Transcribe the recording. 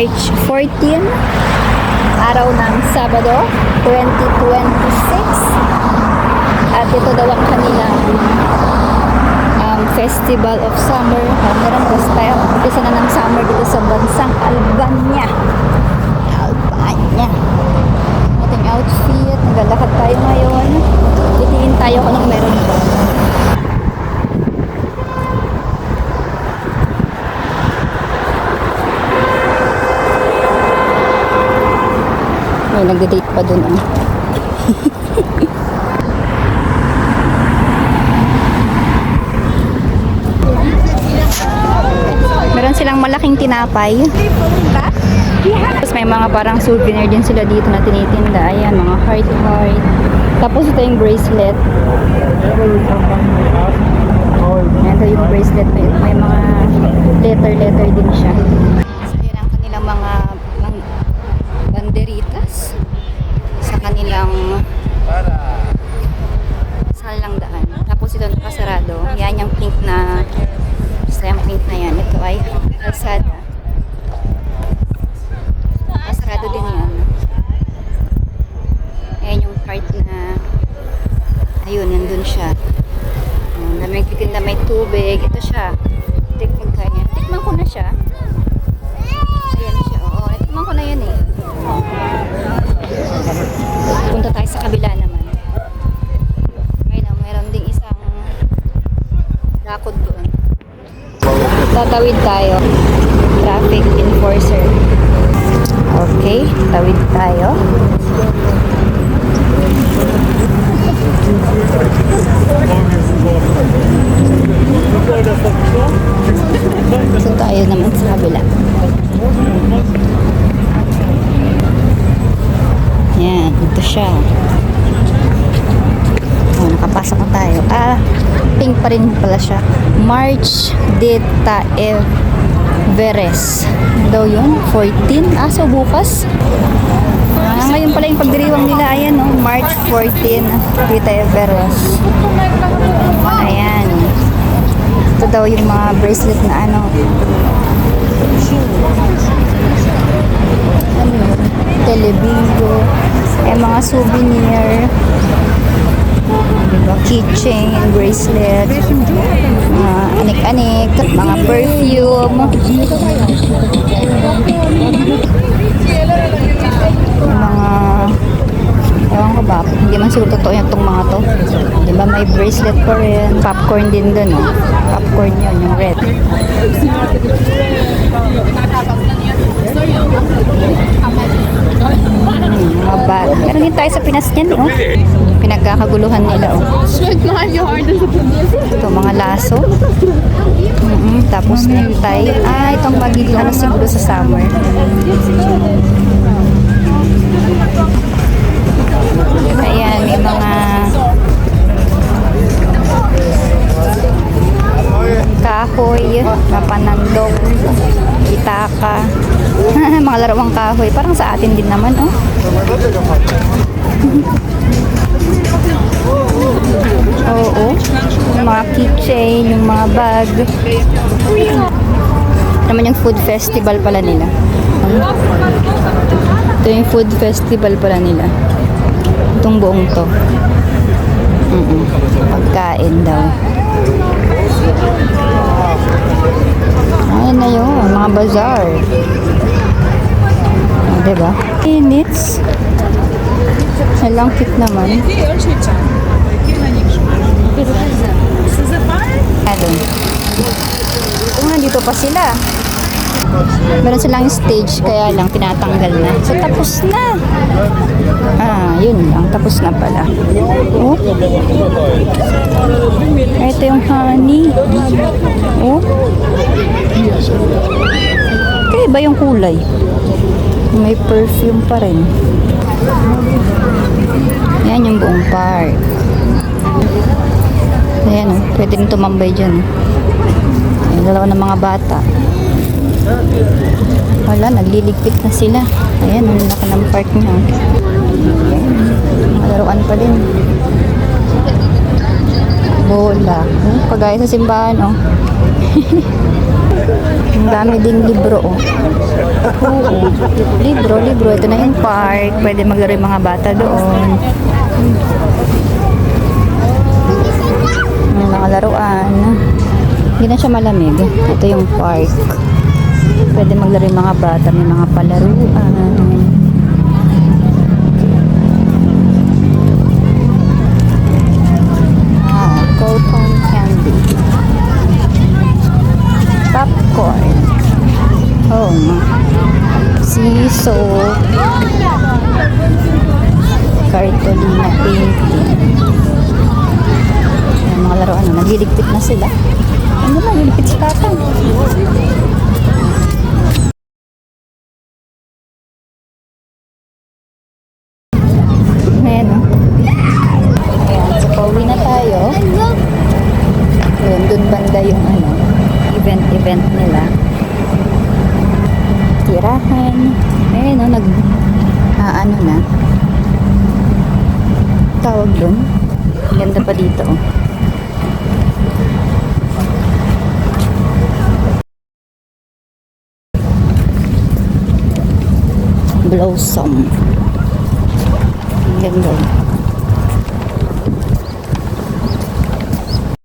March 14, araw ng Sabado, 2026. At ito daw ang kanilang Festival of Summer. Meron kasi tayo, umpisa na ng summer dito sa bansang Albania. Ating outfit, naglalakad tayo ngayon. Titingin tayo kung anong meron ba. May nagde-date pa dun ah. Meron silang malaking tinapay. Tapos may mga parang souvenir din sila dito na tinitinda. Ayan, mga heart. Tapos ito yung bracelet. Ayan, ito yung bracelet. May mga letter din siya. So, ayan ang kanilang mga banderitas sa kanilang salang daan. Tapos ito nakasarado. Yan yung pink na yan. Ito ay kalsada. Nakasarado din yan. Ayan yung part na ayun, nandun siya. Daming titinda, may tubig. Ito siya. Tikman ko na siya. Ayan siya. Oo, tikman ko na yan eh. Punta tayo sa kabila naman. Mayroon ding isang lakod doon. Tatawid tayo. Traffic enforcer. Okay, tawid tayo. So tayo naman sa kabila. Yan, ito siya. Oh, nakapasok na tayo. Pink pa rin pala siya. March Deta Everest. Daw yun, 14. So bukas. Ngayon pala yung pagdiriwang nila. Ayan, no? March 14, Deta Everest. Ayan. Ito daw yung mga bracelet na ano. Telebingo. Mga souvenir. Diba? Keychain, bracelet, mga anik-anik, mga perfume, mga ewan ko ba, hindi man siguro totoo yung itong mga to. Diba may bracelet pa rin, popcorn din dun, oh. Popcorn yun, yung red. Mga bag. Meron din tayo sa Pinas niyan, oh. Pinagkakaguluhan nila, oh. Ito, mga laso. Tapos necktie. Itong magiging ano siguro sa summer. Ayan, may mga kahoy, mapanandong, itaka. Mga laruang kahoy. Parang sa atin din naman, oh. Oo. Yung mga keychain, yung mga bag. Naman yung food festival pala nila. Ito yung food festival pala nila. Itong buong to. Pagkain daw. Ayan na yun. Mga bazaar. Diba? Inits. Alang cute naman. Adon. Kung nandito pa sila. Meron silang stage kaya lang tinatanggal na. So tapos na. Yun lang. Tapos na pala. Oh. Ito yung honey. Oh. Kaya ba yung kulay? May perfume pa rin. Yan yung buong park. Ayan, oh. Pwede rin tumambay dyan. Ayan, dalawa ng mga bata. Wala, nagliligpit na sila. Ayan, ang laki ng park niya. Mga laruan pa din. Bola. Kagaya sa simbahan, oh. Ang dami ding libro, oh. Oo. Libro. Ito na yung park. Pwede maglaro yung mga bata doon. May mga laruan. Hindi na siya malamig. Ito yung park. Pwede maglaro yung mga bata. May mga palaruan. Cotton candy. Popcorn. Oh, siso. Cartolina painting. Yung mga laruan, nagliligpit na sila. Ano na, liligpit si Tata. Ayan, oh. Ayan, so pauwi na tayo. Yun, dun banda yung event nila. Tirahan. Ayun, no, ano na. Tawag dun. Ganda pa dito, oh. Blossom. Ganda.